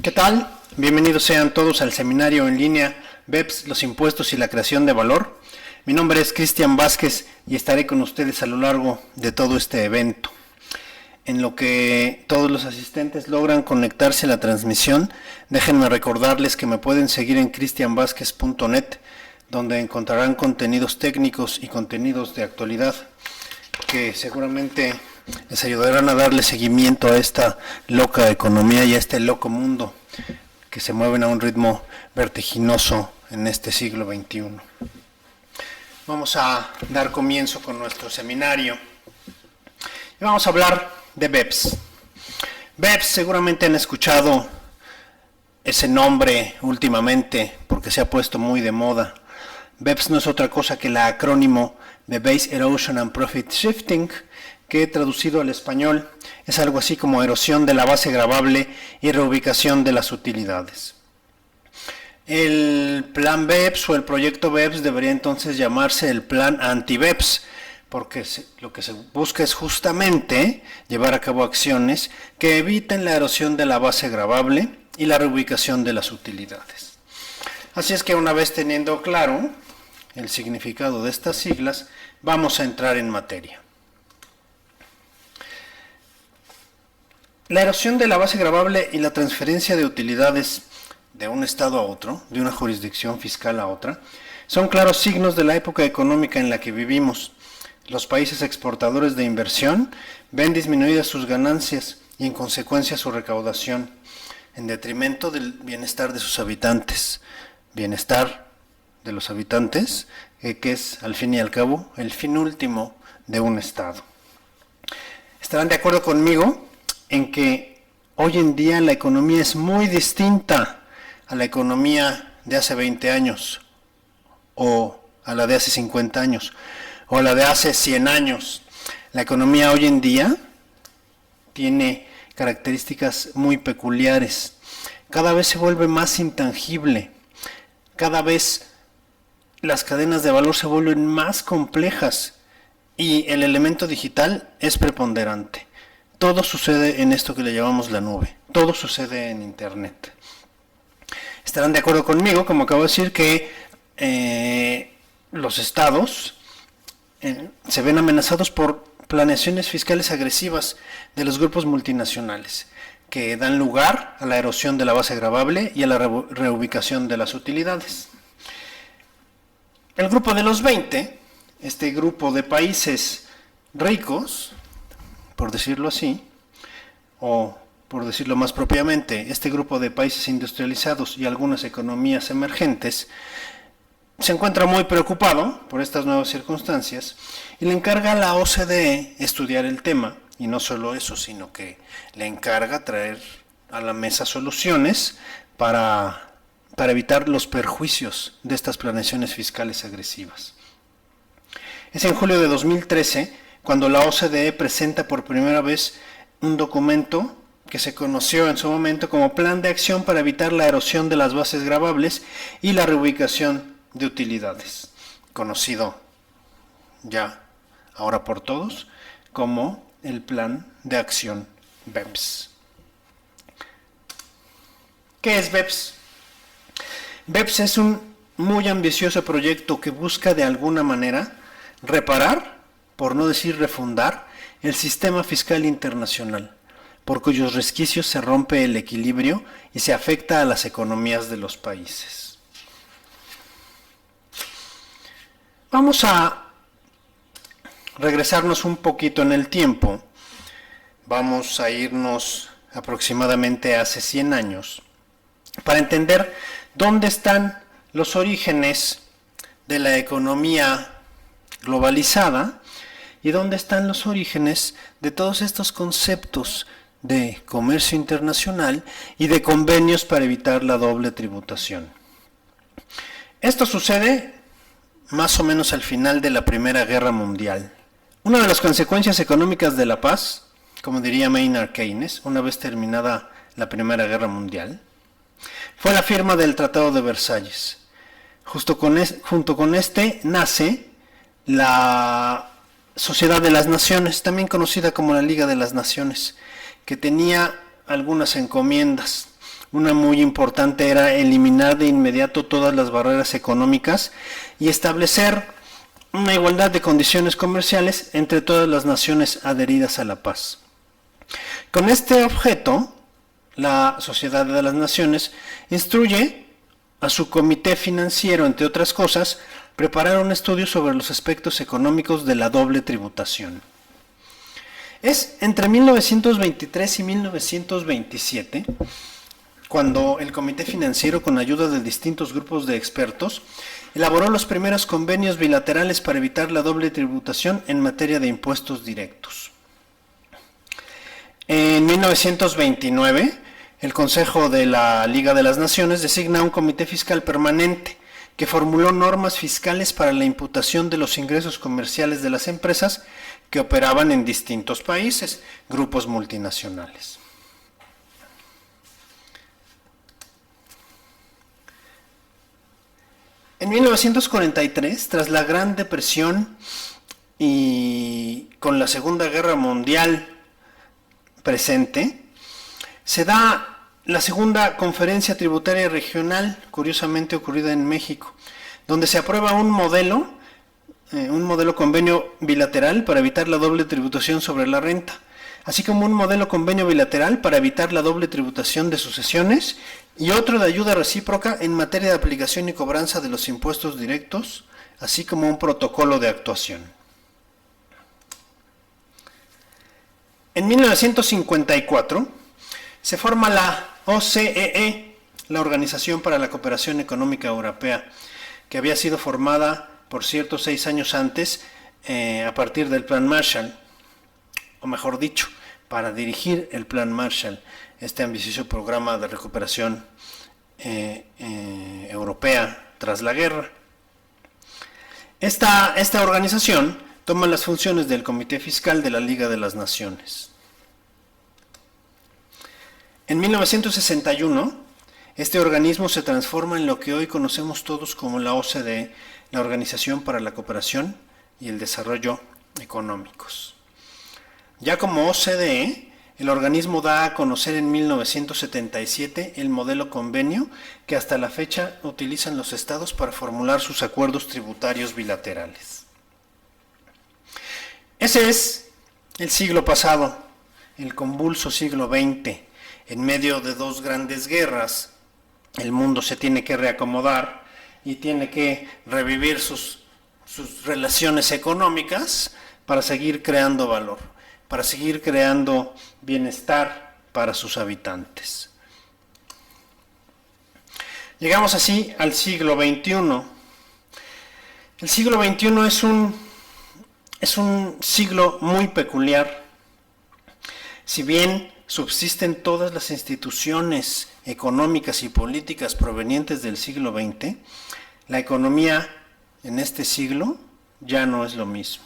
¿Qué tal? Bienvenidos sean todos al seminario en línea BEPS, los impuestos y la creación de valor. Mi nombre es Cristian Vázquez y estaré con ustedes a lo largo de todo este evento. En lo que todos los asistentes logran conectarse a la transmisión, déjenme recordarles que me pueden seguir en cristianvazquez.net, donde encontrarán contenidos técnicos y contenidos de actualidad que seguramente les ayudarán a darle seguimiento a esta loca economía y a este loco mundo que se mueven a un ritmo vertiginoso en este siglo XXI. Vamos a dar comienzo con nuestro seminario y vamos a hablar de BEPS. BEPS, seguramente han escuchado ese nombre últimamente porque se ha puesto muy de moda. BEPS no es otra cosa que el acrónimo de Base Erosion and Profit Shifting, que traducido al español es algo así como erosión de la base gravable y reubicación de las utilidades. El plan BEPS o el proyecto BEPS debería entonces llamarse el plan anti-BEPS, porque lo que se busca es justamente llevar a cabo acciones que eviten la erosión de la base gravable y la reubicación de las utilidades. Así es que una vez teniendo claro el significado de estas siglas, vamos a entrar en materia. La erosión de la base gravable y la transferencia de utilidades de un estado a otro, de una jurisdicción fiscal a otra, son claros signos de la época económica en la que vivimos. Los países exportadores de inversión ven disminuidas sus ganancias y en consecuencia su recaudación, en detrimento del bienestar de sus habitantes. Bienestar de los habitantes, que es al fin y al cabo el fin último de un estado. ¿Estarán de acuerdo conmigo en que hoy en día la economía es muy distinta a la economía de hace 20 años, o a la de hace 50 años, o a la de hace 100 años? La economía hoy en día tiene características muy peculiares. Cada vez se vuelve más intangible, cada vez las cadenas de valor se vuelven más complejas y el elemento digital es preponderante. Todo sucede en esto que le llamamos la nube, todo sucede en Internet. Estarán de acuerdo conmigo, como acabo de decir, que los estados se ven amenazados por planeaciones fiscales agresivas de los grupos multinacionales, que dan lugar a la erosión de la base gravable y a la reubicación de las utilidades. El grupo de los 20, este grupo de países ricos, por decirlo así, o por decirlo más propiamente, este grupo de países industrializados y algunas economías emergentes, se encuentra muy preocupado por estas nuevas circunstancias y le encarga a la OCDE estudiar el tema, y no solo eso, sino que le encarga traer a la mesa soluciones para evitar los perjuicios de estas planeaciones fiscales agresivas. Es en julio de 2013 cuando la OCDE presenta por primera vez un documento que se conoció en su momento como Plan de Acción para evitar la erosión de las bases gravables y la reubicación de utilidades, conocido ya ahora por todos como el Plan de Acción BEPS. ¿Qué es BEPS? BEPS es un muy ambicioso proyecto que busca de alguna manera reparar, por no decir refundar, el sistema fiscal internacional, por cuyos resquicios se rompe el equilibrio y se afecta a las economías de los países. Vamos a regresarnos un poquito en el tiempo. Vamos a irnos aproximadamente hace 100 años para entender dónde están los orígenes de la economía globalizada y dónde están los orígenes de todos estos conceptos de comercio internacional y de convenios para evitar la doble tributación. Esto sucede más o menos al final de la Primera Guerra Mundial. Una de las consecuencias económicas de la paz, como diría Maynard Keynes, una vez terminada la Primera Guerra Mundial, fue la firma del Tratado de Versalles. Junto con este nace la Sociedad de las Naciones, también conocida como la Liga de las Naciones, que tenía algunas encomiendas. Una muy importante era eliminar de inmediato todas las barreras económicas y establecer una igualdad de condiciones comerciales entre todas las naciones adheridas a la paz. Con este objeto, la Sociedad de las Naciones instruye a su comité financiero, entre otras cosas, preparar un estudio sobre los aspectos económicos de la doble tributación. Es entre 1923 y 1927 cuando el comité financiero, con ayuda de distintos grupos de expertos, elaboró los primeros convenios bilaterales para evitar la doble tributación en materia de impuestos directos. En 1929, el Consejo de la Liga de las Naciones designa un comité fiscal permanente que formuló normas fiscales para la imputación de los ingresos comerciales de las empresas que operaban en distintos países, grupos multinacionales. En 1943, tras la Gran Depresión y con la Segunda Guerra Mundial presente, se da la segunda conferencia tributaria regional, curiosamente ocurrida en México, donde se aprueba un modelo convenio bilateral para evitar la doble tributación sobre la renta, así como un modelo convenio bilateral para evitar la doble tributación de sucesiones y otro de ayuda recíproca en materia de aplicación y cobranza de los impuestos directos, así como un protocolo de actuación. En 1954 se forma la OCEE, la Organización para la Cooperación Económica Europea, que había sido formada, por cierto, 6 años antes, a partir del Plan Marshall, o mejor dicho, para dirigir el Plan Marshall, este ambicioso programa de recuperación europea tras la guerra. Esta organización toma las funciones del Comité Fiscal de la Liga de las Naciones. En 1961, este organismo se transforma en lo que hoy conocemos todos como la OCDE, la Organización para la Cooperación y el Desarrollo Económicos. Ya como OCDE, el organismo da a conocer en 1977 el modelo convenio que hasta la fecha utilizan los estados para formular sus acuerdos tributarios bilaterales. Ese es el siglo pasado, el convulso siglo XX. En medio de dos grandes guerras, el mundo se tiene que reacomodar y tiene que revivir sus relaciones económicas para seguir creando valor, para seguir creando bienestar para sus habitantes. Llegamos así al siglo XXI. El siglo XXI es un siglo muy peculiar. Si bien subsisten todas las instituciones económicas y políticas provenientes del siglo XX, la economía en este siglo ya no es lo mismo.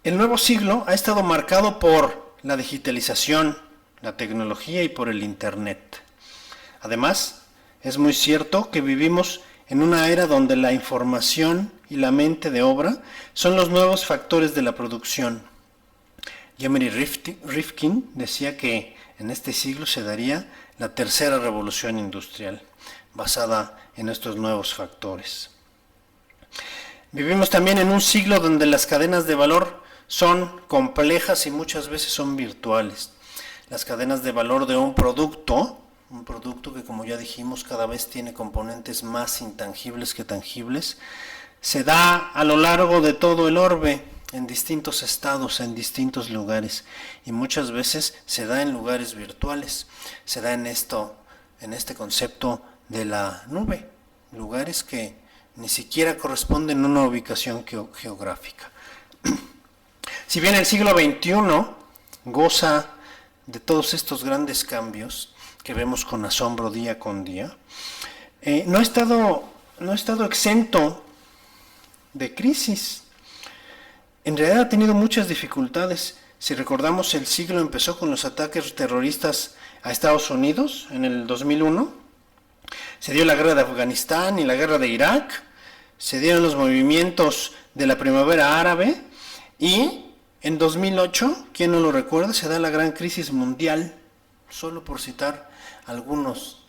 El nuevo siglo ha estado marcado por la digitalización, la tecnología y por el Internet. Además, es muy cierto que vivimos en una era donde la información y la mente de obra son los nuevos factores de la producción. Jeremy Rifkin decía que en este siglo se daría la tercera revolución industrial, basada en estos nuevos factores. Vivimos también en un siglo donde las cadenas de valor son complejas y muchas veces son virtuales. Las cadenas de valor de un producto que, como ya dijimos, cada vez tiene componentes más intangibles que tangibles, se da a lo largo de todo el orbe, en distintos estados, en distintos lugares, y muchas veces se da en lugares virtuales, se da en este concepto de la nube, lugares que ni siquiera corresponden a una ubicación geográfica. Si bien el siglo XXI goza de todos estos grandes cambios que vemos con asombro día con día, no ha estado exento de crisis. En realidad ha tenido muchas dificultades. Si recordamos, el siglo empezó con los ataques terroristas a Estados Unidos en el 2001. Se dio la guerra de Afganistán y la guerra de Irak. Se dieron los movimientos de la primavera árabe. Y en 2008, ¿quién no lo recuerda? Se da la gran crisis mundial, solo por citar algunos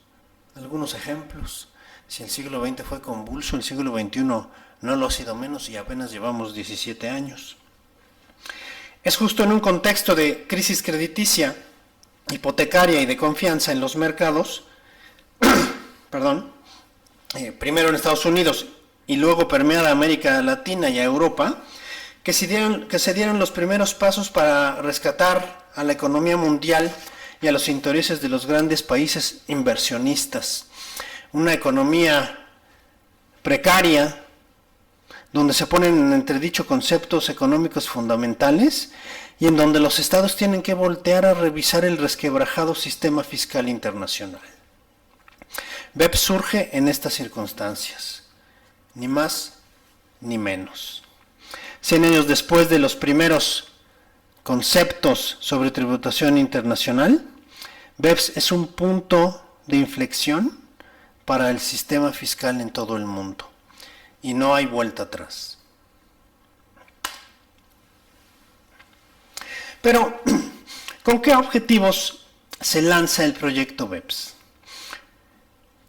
ejemplos. Si el siglo XX fue convulso, el siglo XXI no lo ha sido menos y apenas llevamos 17 años. Es justo en un contexto de crisis crediticia, hipotecaria y de confianza en los mercados, primero en Estados Unidos y luego permeada a América Latina y a Europa, que se dieron los primeros pasos para rescatar a la economía mundial y a los intereses de los grandes países inversionistas. Una economía precaria, donde se ponen en entredicho conceptos económicos fundamentales y en donde los estados tienen que voltear a revisar el resquebrajado sistema fiscal internacional. BEPS surge en estas circunstancias, ni más ni menos. 100 años después de los primeros conceptos sobre tributación internacional, BEPS es un punto de inflexión para el sistema fiscal en todo el mundo y no hay vuelta atrás. Pero, ¿con qué objetivos se lanza el proyecto BEPS?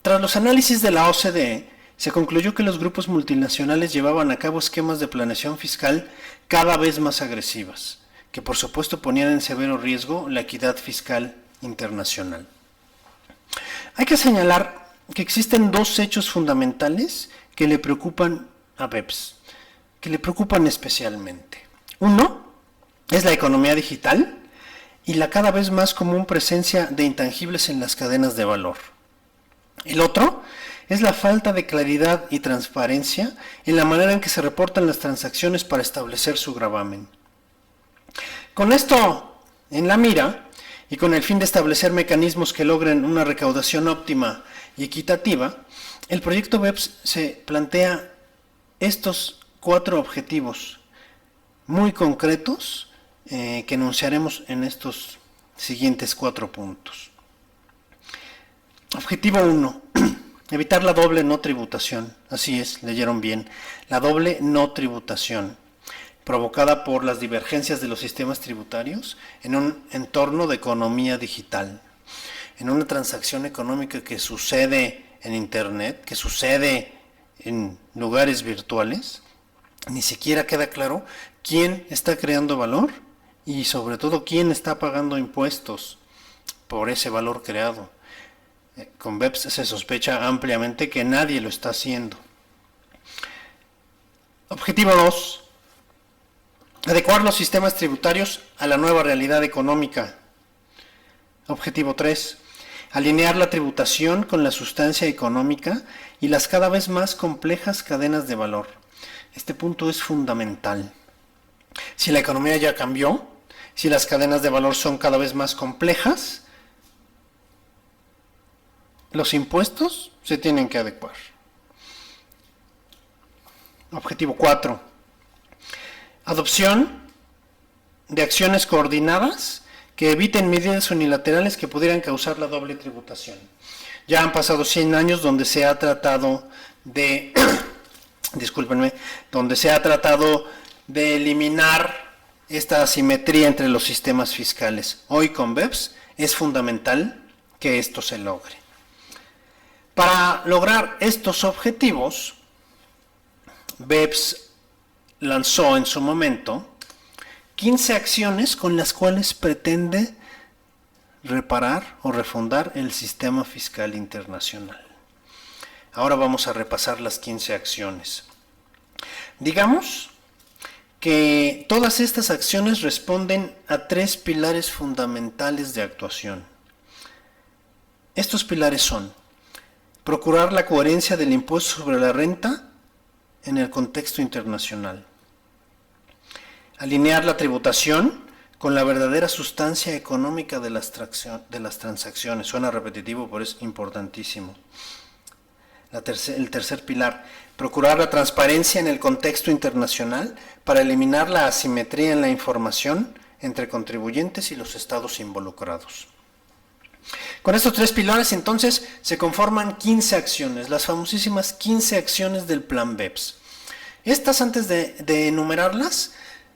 Tras los análisis de la OCDE, se concluyó que los grupos multinacionales llevaban a cabo esquemas de planeación fiscal cada vez más agresivas, que por supuesto ponían en severo riesgo la equidad fiscal internacional. Hay que señalar que existen dos hechos fundamentales que le preocupan a BEPS, que le preocupan especialmente. Uno es la economía digital y la cada vez más común presencia de intangibles en las cadenas de valor. El otro es la falta de claridad y transparencia en la manera en que se reportan las transacciones para establecer su gravamen. Con esto en la mira, y con el fin de establecer mecanismos que logren una recaudación óptima y equitativa, el proyecto BEPS se plantea estos 4 objetivos muy concretos que enunciaremos en estos siguientes 4 puntos. Objetivo 1. Evitar la doble no tributación. Así es, leyeron bien. La doble no tributación, provocada por las divergencias de los sistemas tributarios en un entorno de economía digital, en una transacción económica que sucede en Internet, que sucede en lugares virtuales. Ni siquiera queda claro quién está creando valor y sobre todo quién está pagando impuestos por ese valor creado. Con BEPS se sospecha ampliamente que nadie lo está haciendo. Objetivo 2. Adecuar los sistemas tributarios a la nueva realidad económica. Objetivo 3. Alinear la tributación con la sustancia económica y las cada vez más complejas cadenas de valor. Este punto es fundamental. Si la economía ya cambió, si las cadenas de valor son cada vez más complejas, los impuestos se tienen que adecuar. Objetivo 4. Adopción de acciones coordinadas que eviten medidas unilaterales que pudieran causar la doble tributación. Ya han pasado 100 años donde se ha tratado de, donde se ha tratado de eliminar esta asimetría entre los sistemas fiscales. Hoy con BEPS es fundamental que esto se logre. Para lograr estos objetivos, BEPS lanzó en su momento 15 acciones con las cuales pretende reparar o refundar el sistema fiscal internacional. Ahora vamos a repasar las 15 acciones. Digamos que todas estas acciones responden a 3 pilares fundamentales de actuación. Estos pilares son: procurar la coherencia del impuesto sobre la renta en el contexto internacional, alinear la tributación con la verdadera sustancia económica de las transacciones. Suena repetitivo, pero es importantísimo. El tercer pilar, procurar la transparencia en el contexto internacional para eliminar la asimetría en la información entre contribuyentes y los estados involucrados. Con estos 3 pilares, entonces, se conforman 15 acciones, las famosísimas 15 acciones del plan BEPS. Estas, antes de enumerarlas,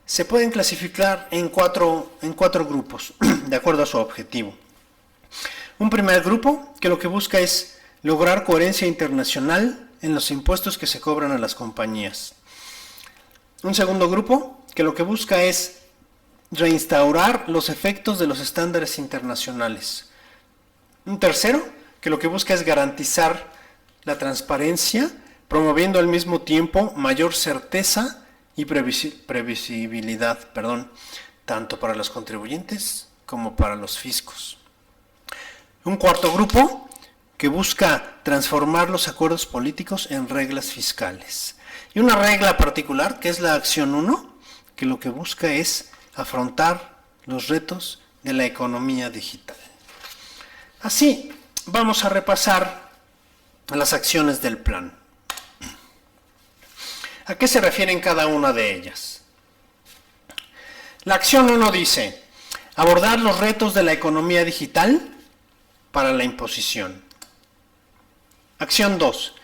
se pueden clasificar en cuatro grupos, de acuerdo a su objetivo. Un primer grupo que lo que busca es lograr coherencia internacional en los impuestos que se cobran a las compañías. Un segundo grupo que lo que busca es reinstaurar los efectos de los estándares internacionales. Un tercero que lo que busca es garantizar la transparencia, promoviendo al mismo tiempo mayor certeza y previsibilidad, tanto para los contribuyentes como para los fiscos. Un cuarto grupo que busca transformar los acuerdos políticos en reglas fiscales. Y una regla particular, que es la acción 1, que lo que busca es afrontar los retos de la economía digital. Así, vamos a repasar las acciones del plan. ¿A qué se refieren cada una de ellas? La acción 1 dice, abordar los retos de la economía digital para la imposición. Acción 2,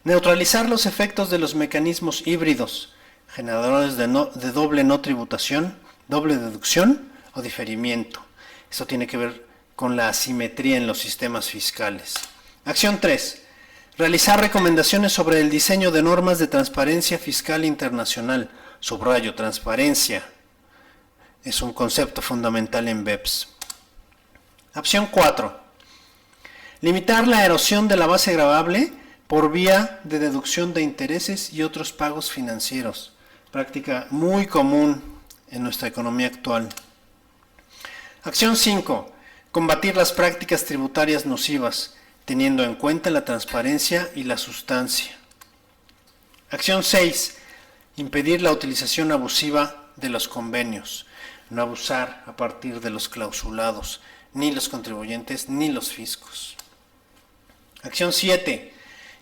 neutralizar los efectos de los mecanismos híbridos, generadores de doble no tributación, doble deducción o diferimiento. Eso tiene que ver con la asimetría en los sistemas fiscales. Acción 3, realizar recomendaciones sobre el diseño de normas de transparencia fiscal internacional. Subrayo, transparencia. Es un concepto fundamental en BEPS. Acción 4, limitar la erosión de la base gravable por vía de deducción de intereses y otros pagos financieros. Práctica muy común en nuestra economía actual. Acción 5, combatir las prácticas tributarias nocivas, teniendo en cuenta la transparencia y la sustancia. Acción 6, impedir la utilización abusiva de los convenios, no abusar a partir de los clausulados, ni los contribuyentes ni los fiscos. Acción 7,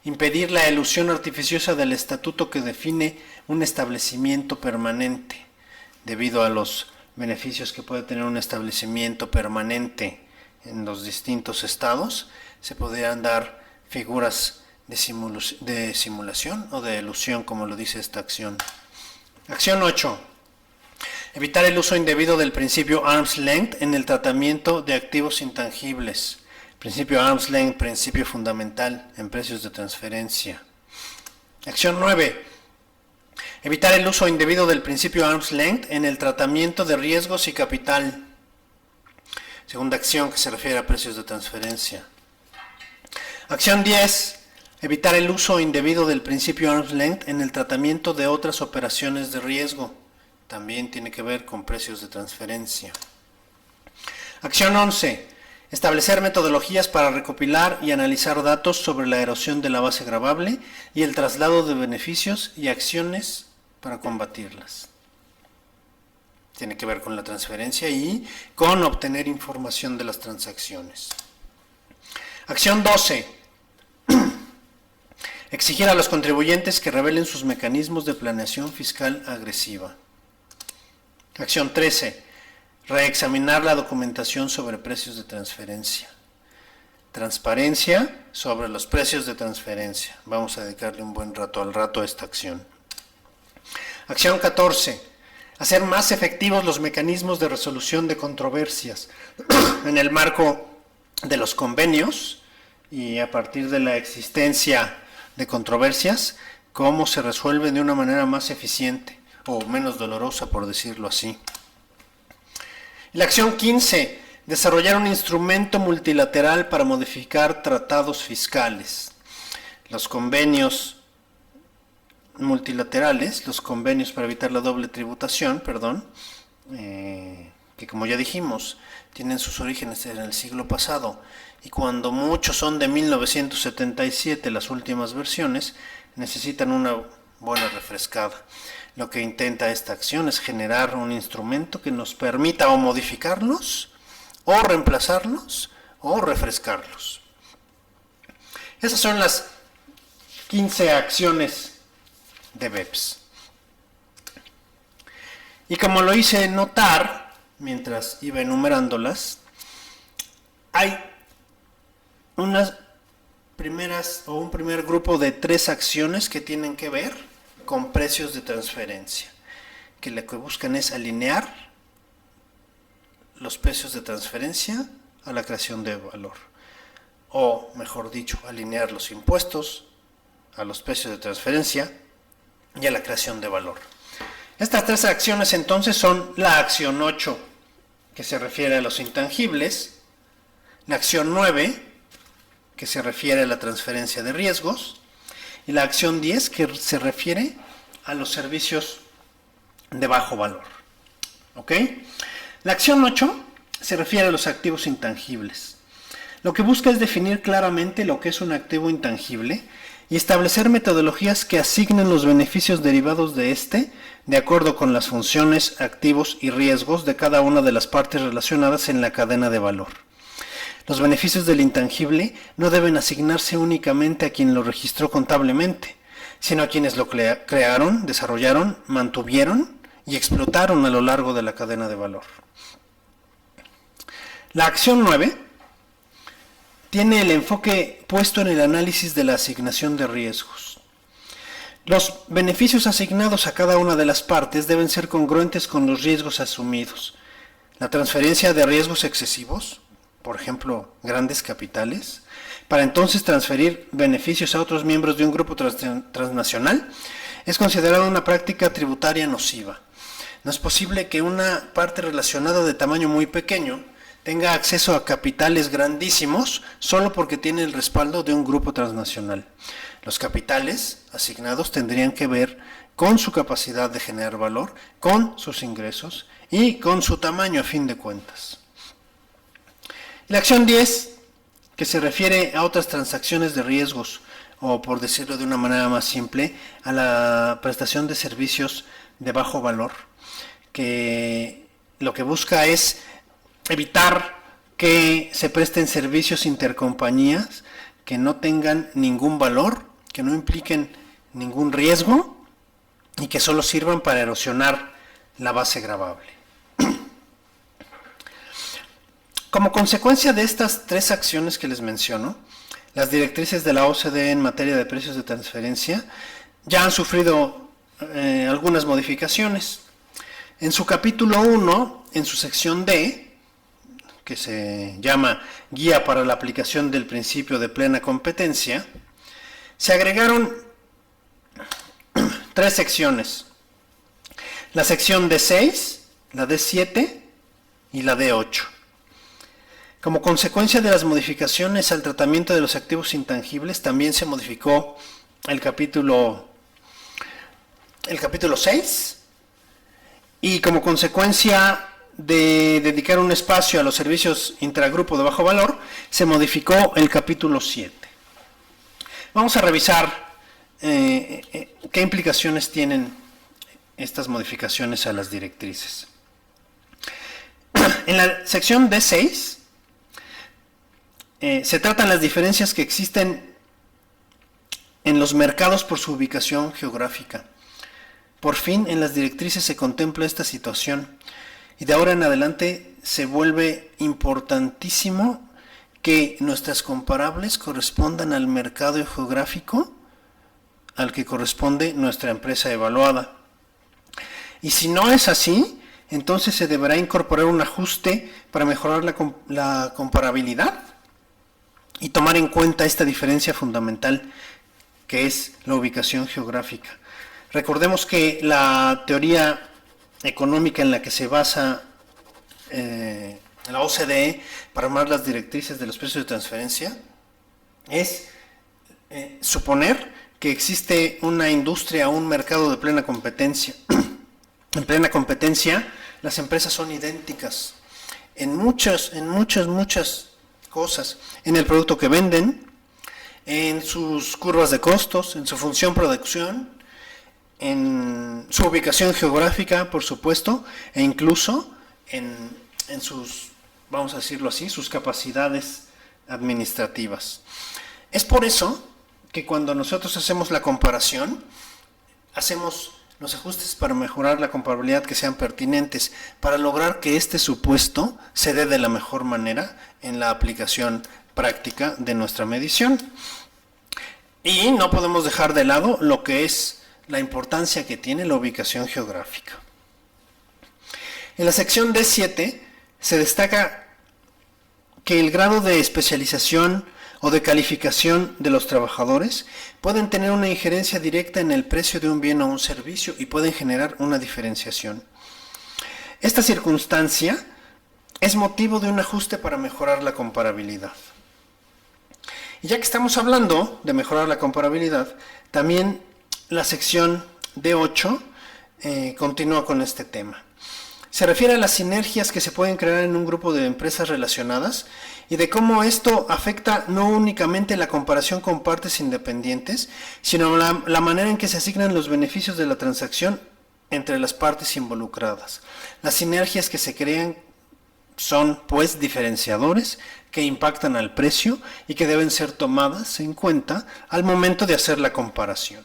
impedir la elusión artificiosa del estatuto que define un establecimiento permanente, debido a los beneficios que puede tener un establecimiento permanente en los distintos estados. Se podrían dar figuras de simulación o de elusión, como lo dice esta acción. Acción 8, evitar el uso indebido del principio arm's length en el tratamiento de activos intangibles. Principio arm's length, principio fundamental en precios de transferencia. Acción 9, evitar el uso indebido del principio arm's length en el tratamiento de riesgos y capital. Segunda acción que se refiere a precios de transferencia. Acción 10, evitar el uso indebido del principio arm's length en el tratamiento de otras operaciones de riesgo. También tiene que ver con precios de transferencia. Acción 11, establecer metodologías para recopilar y analizar datos sobre la erosión de la base gravable y el traslado de beneficios y acciones para combatirlas. Tiene que ver con la transferencia y con obtener información de las transacciones. Acción 12. Exigir a los contribuyentes que revelen sus mecanismos de planeación fiscal agresiva. Acción 13. Reexaminar la documentación sobre precios de transferencia. Transparencia sobre los precios de transferencia. Vamos a dedicarle un buen rato a esta acción. Acción 14. Hacer más efectivos los mecanismos de resolución de controversias en el marco de los convenios y a partir de la existencia de controversias, cómo se resuelven de una manera más eficiente o menos dolorosa, por decirlo así. La acción 15, desarrollar un instrumento multilateral para modificar tratados fiscales. Los convenios multilaterales, los convenios para evitar la doble tributación, que como ya dijimos, tienen sus orígenes en el siglo pasado y cuando muchos son de 1977, las últimas versiones, necesitan una buena refrescada. Lo que intenta esta acción es generar un instrumento que nos permita o modificarlos, o reemplazarlos, o refrescarlos. Esas son las 15 acciones de BEPS. Y como lo hice notar, mientras iba enumerándolas, hay unas primeras o un primer grupo de 3 acciones que tienen que ver con precios de transferencia, que lo que buscan es alinear los precios de transferencia a la creación de valor. O, mejor dicho, alinear los impuestos a los precios de transferencia y a la creación de valor. Estas tres acciones entonces son la acción 8, que se refiere a los intangibles, la acción 9, que se refiere a la transferencia de riesgos, y la acción 10, que se refiere a los servicios de bajo valor. ¿Ok? La acción 8 se refiere a los activos intangibles. Lo que busca es definir claramente lo que es un activo intangible y establecer metodologías que asignen los beneficios derivados de este de acuerdo con las funciones, activos y riesgos de cada una de las partes relacionadas en la cadena de valor. Los beneficios del intangible no deben asignarse únicamente a quien lo registró contablemente, sino a quienes lo crearon, desarrollaron, mantuvieron y explotaron a lo largo de la cadena de valor. La acción 9 tiene el enfoque puesto en el análisis de la asignación de riesgos. Los beneficios asignados a cada una de las partes deben ser congruentes con los riesgos asumidos. La transferencia de riesgos excesivos, por ejemplo, grandes capitales, para entonces transferir beneficios a otros miembros de un grupo transnacional, es considerada una práctica tributaria nociva. No es posible que una parte relacionada de tamaño muy pequeño tenga acceso a capitales grandísimos solo porque tiene el respaldo de un grupo transnacional. Los capitales asignados tendrían que ver con su capacidad de generar valor, con sus ingresos y con su tamaño a fin de cuentas. La acción 10, que se refiere a otras transacciones de riesgos, o por decirlo de una manera más simple, a la prestación de servicios de bajo valor, que lo que busca es evitar que se presten servicios intercompañías que no tengan ningún valor, que no impliquen ningún riesgo y que solo sirvan para erosionar la base gravable. Como consecuencia de estas tres acciones que les menciono, las directrices de la OCDE en materia de precios de transferencia ya han sufrido algunas modificaciones. En su capítulo 1, en su sección D, que se llama Guía para la aplicación del principio de plena competencia, se agregaron tres secciones: la sección D6, la D7 y la D8. Como consecuencia de las modificaciones al tratamiento de los activos intangibles, también se modificó el capítulo 6, y como consecuencia de dedicar un espacio a los servicios intragrupo de bajo valor, se modificó el capítulo 7. Vamos a revisar qué implicaciones tienen estas modificaciones a las directrices. En la sección D6 se tratan las diferencias que existen en los mercados por su ubicación geográfica. Por fin, en las directrices se contempla esta situación y de ahora en adelante se vuelve importantísimo que nuestras comparables correspondan al mercado geográfico al que corresponde nuestra empresa evaluada. Y si no es así, entonces se deberá incorporar un ajuste para mejorar la comparabilidad y tomar en cuenta esta diferencia fundamental que es la ubicación geográfica. Recordemos que la teoría económica en la que se basa la OCDE para armar las directrices de los precios de transferencia es suponer que existe una industria o un mercado de plena competencia. En plena competencia, las empresas son idénticas en muchas cosas, en el producto que venden, en sus curvas de costos, en su función producción, en su ubicación geográfica, por supuesto, e incluso en sus, vamos a decirlo así, sus capacidades administrativas. Es por eso que cuando nosotros hacemos la comparación, hacemos los ajustes para mejorar la comparabilidad que sean pertinentes, para lograr que este supuesto se dé de la mejor manera en la aplicación práctica de nuestra medición. Y no podemos dejar de lado lo que es la importancia que tiene la ubicación geográfica. En la sección D7 se destaca que el grado de especialización o de calificación de los trabajadores pueden tener una injerencia directa en el precio de un bien o un servicio y pueden generar una diferenciación. Esta circunstancia es motivo de un ajuste para mejorar la comparabilidad. Y ya que estamos hablando de mejorar la comparabilidad, también la sección D8 continúa con este tema. Se refiere a las sinergias que se pueden crear en un grupo de empresas relacionadas y de cómo esto afecta no únicamente la comparación con partes independientes, sino la manera en que se asignan los beneficios de la transacción entre las partes involucradas. Las sinergias que se crean son, pues, diferenciadores que impactan al precio y que deben ser tomadas en cuenta al momento de hacer la comparación.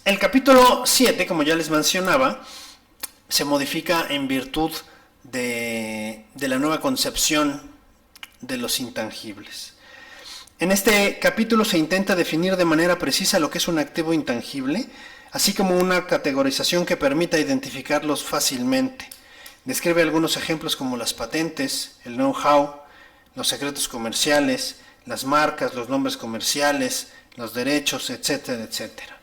El capítulo 7, como ya les mencionaba, se modifica en virtud de la nueva concepción de los intangibles. En este capítulo se intenta definir de manera precisa lo que es un activo intangible, así como una categorización que permita identificarlos fácilmente. Describe algunos ejemplos como las patentes, el know-how, los secretos comerciales, las marcas, los nombres comerciales, los derechos, etcétera, etcétera.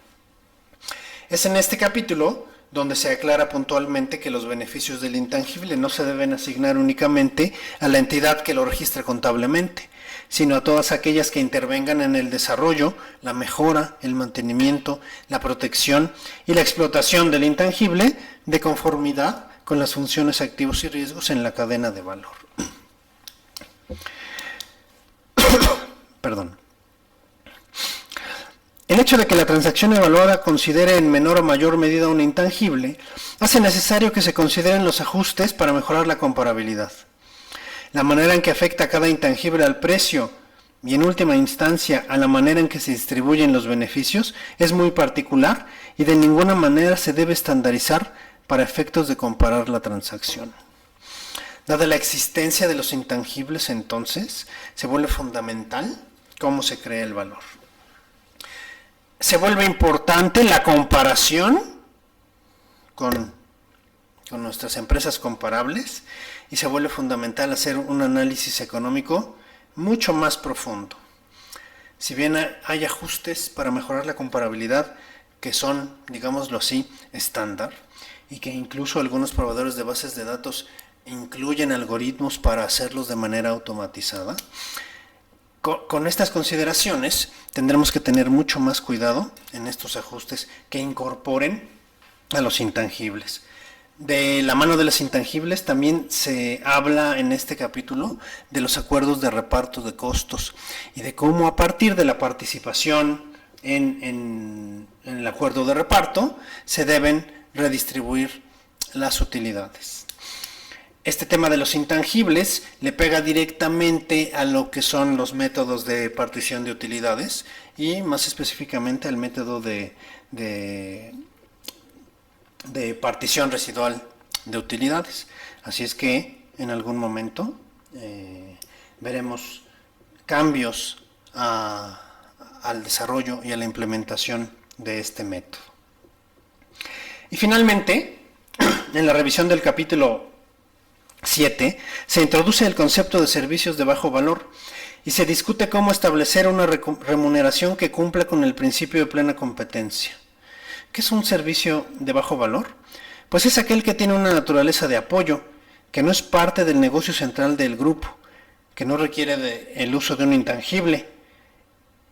Es en este capítulo donde se aclara puntualmente que los beneficios del intangible no se deben asignar únicamente a la entidad que lo registra contablemente, sino a todas aquellas que intervengan en el desarrollo, la mejora, el mantenimiento, la protección y la explotación del intangible de conformidad con las funciones, activos y riesgos en la cadena de valor. Perdón. El hecho de que la transacción evaluada considere en menor o mayor medida un intangible hace necesario que se consideren los ajustes para mejorar la comparabilidad. La manera en que afecta cada intangible al precio y en última instancia a la manera en que se distribuyen los beneficios es muy particular y de ninguna manera se debe estandarizar para efectos de comparar la transacción. Dada la existencia de los intangibles, entonces, se vuelve fundamental cómo se crea el valor. Se vuelve importante la comparación con nuestras empresas comparables y se vuelve fundamental hacer un análisis económico mucho más profundo. Si bien hay ajustes para mejorar la comparabilidad que son, digámoslo así, estándar y que incluso algunos proveedores de bases de datos incluyen algoritmos para hacerlos de manera automatizada, con estas consideraciones tendremos que tener mucho más cuidado en estos ajustes que incorporen a los intangibles. De la mano de los intangibles también se habla en este capítulo de los acuerdos de reparto de costos y de cómo a partir de la participación en el acuerdo de reparto se deben redistribuir las utilidades. Este tema de los intangibles le pega directamente a lo que son los métodos de partición de utilidades y más específicamente al método de partición residual de utilidades. Así es que en algún momento veremos cambios al desarrollo y a la implementación de este método. Y finalmente, en la revisión del capítulo 7, se introduce el concepto de servicios de bajo valor y se discute cómo establecer una remuneración que cumpla con el principio de plena competencia. ¿Qué es un servicio de bajo valor? Pues es aquel que tiene una naturaleza de apoyo, que no es parte del negocio central del grupo, que no requiere el uso de un intangible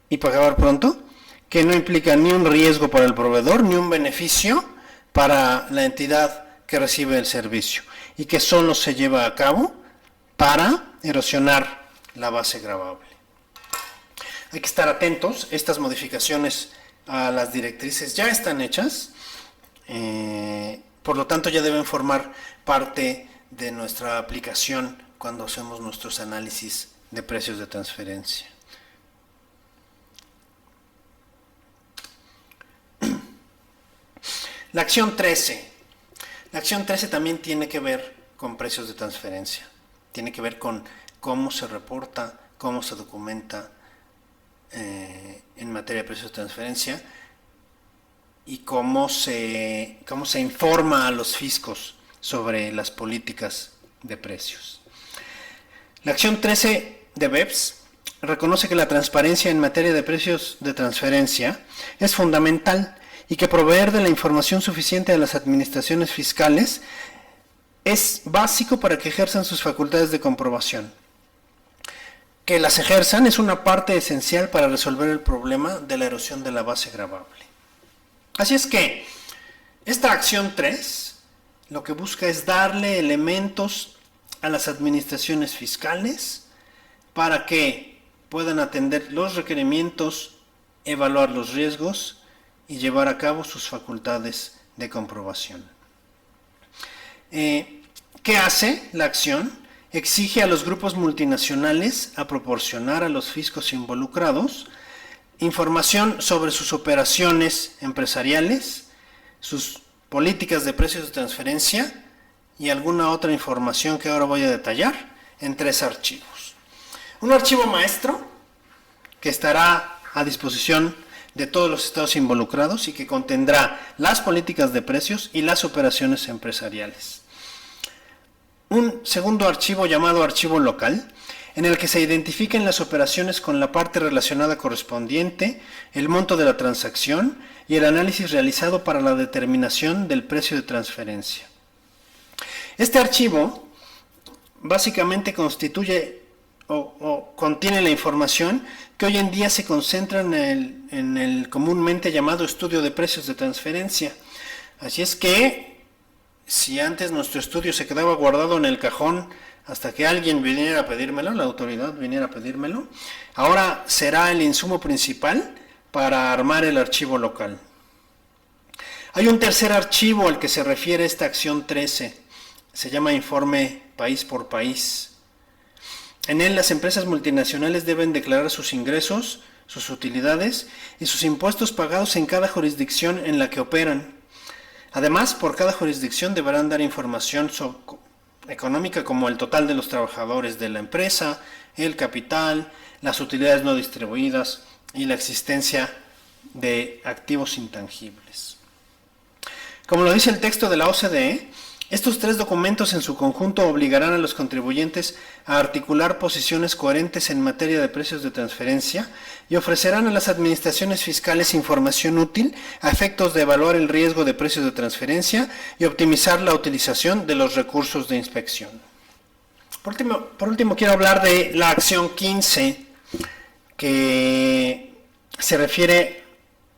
y pagar pronto, que no implica ni un riesgo para el proveedor ni un beneficio para la entidad que recibe el servicio y que solo se lleva a cabo para erosionar la base gravable. Hay que estar atentos, estas modificaciones a las directrices ya están hechas, por lo tanto ya deben formar parte de nuestra aplicación cuando hacemos nuestros análisis de precios de transferencia. La acción 13. La acción 13 también tiene que ver con precios de transferencia. Tiene que ver con cómo se reporta, cómo se documenta en materia de precios de transferencia y cómo se informa a los fiscos sobre las políticas de precios. La acción 13 de BEPS reconoce que la transparencia en materia de precios de transferencia es fundamental y que proveer de la información suficiente a las administraciones fiscales es básico para que ejerzan sus facultades de comprobación. Que las ejerzan es una parte esencial para resolver el problema de la erosión de la base gravable. Así es que esta acción 3 lo que busca es darle elementos a las administraciones fiscales para que puedan atender los requerimientos, evaluar los riesgos y llevar a cabo sus facultades de comprobación. ¿Qué hace la acción? Exige a los grupos multinacionales a proporcionar a los fiscos involucrados información sobre sus operaciones empresariales, sus políticas de precios de transferencia y alguna otra información que ahora voy a detallar en 3 archivos. Un archivo maestro que estará a disposición de todos los estados involucrados y que contendrá las políticas de precios y las operaciones empresariales. Un segundo archivo llamado archivo local, en el que se identifiquen las operaciones con la parte relacionada correspondiente, el monto de la transacción y el análisis realizado para la determinación del precio de transferencia. Este archivo básicamente constituye o contiene la información que hoy en día se concentra en el comúnmente llamado estudio de precios de transferencia. Así es que si antes nuestro estudio se quedaba guardado en el cajón hasta que alguien viniera a pedírmelo, la autoridad viniera a pedírmelo, ahora será el insumo principal para armar el archivo local. Hay un tercer archivo al que se refiere esta acción 13, se llama informe país por país. En él las empresas multinacionales deben declarar sus ingresos, sus utilidades y sus impuestos pagados en cada jurisdicción en la que operan. Además, por cada jurisdicción deberán dar información económica como el total de los trabajadores de la empresa, el capital, las utilidades no distribuidas y la existencia de activos intangibles. Como lo dice el texto de la OCDE, estos 3 documentos en su conjunto obligarán a los contribuyentes a articular posiciones coherentes en materia de precios de transferencia y ofrecerán a las administraciones fiscales información útil a efectos de evaluar el riesgo de precios de transferencia y optimizar la utilización de los recursos de inspección. Por último, quiero hablar de la acción 15, que se refiere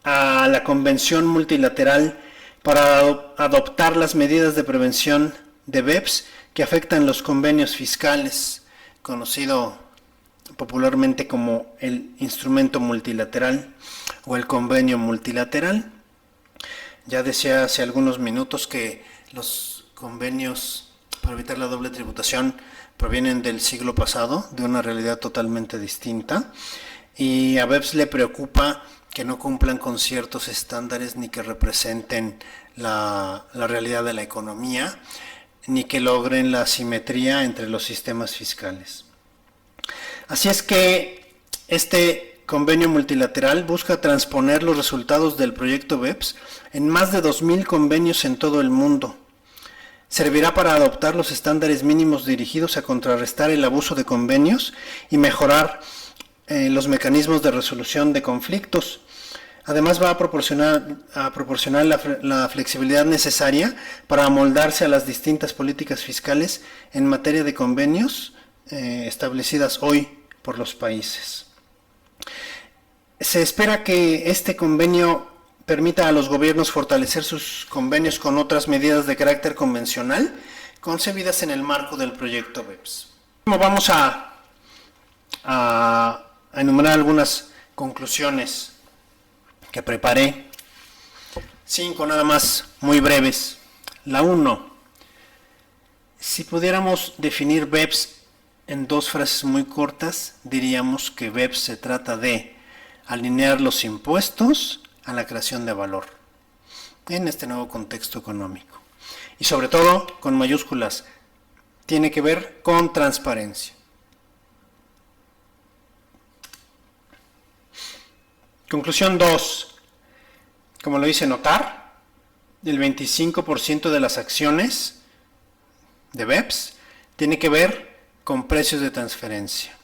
a la Convención Multilateral para adoptar las medidas de prevención de BEPS que afectan los convenios fiscales, conocido popularmente como el instrumento multilateral o el convenio multilateral. Ya decía hace algunos minutos que los convenios para evitar la doble tributación provienen del siglo pasado, de una realidad totalmente distinta, y a BEPS le preocupa que no cumplan con ciertos estándares ni que representen la realidad de la economía, ni que logren la simetría entre los sistemas fiscales. Así es que este convenio multilateral busca transponer los resultados del proyecto BEPS en más de 2.000 convenios en todo el mundo. Servirá para adoptar los estándares mínimos dirigidos a contrarrestar el abuso de convenios y mejorar los mecanismos de resolución de conflictos. Además va a proporcionar la flexibilidad necesaria para amoldarse a las distintas políticas fiscales en materia de convenios establecidas hoy por los países. Se espera que este convenio permita a los gobiernos fortalecer sus convenios con otras medidas de carácter convencional concebidas en el marco del proyecto BEPS. Vamos a enumerar algunas conclusiones que preparé, 5 nada más, muy breves. La 1, si pudiéramos definir BEPS en 2 frases muy cortas, diríamos que BEPS se trata de alinear los impuestos a la creación de valor en este nuevo contexto económico. Y sobre todo, con mayúsculas, tiene que ver con transparencia. Conclusión 2. Como lo hice notar, el 25% de las acciones de BEPS tiene que ver con precios de transferencia.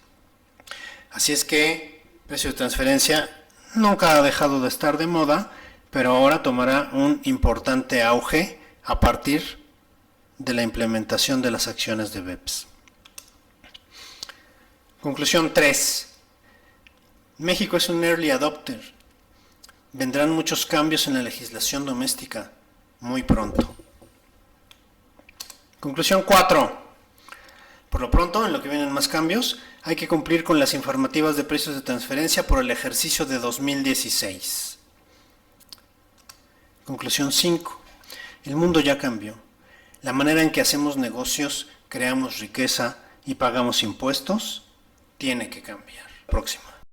Así es que precio de transferencia nunca ha dejado de estar de moda, pero ahora tomará un importante auge a partir de la implementación de las acciones de BEPS. Conclusión 3. México es un early adopter. Vendrán muchos cambios en la legislación doméstica muy pronto. Conclusión 4. Por lo pronto, en lo que vienen más cambios, hay que cumplir con las informativas de precios de transferencia por el ejercicio de 2016. Conclusión 5. El mundo ya cambió. La manera en que hacemos negocios, creamos riqueza y pagamos impuestos tiene que cambiar. Próxima.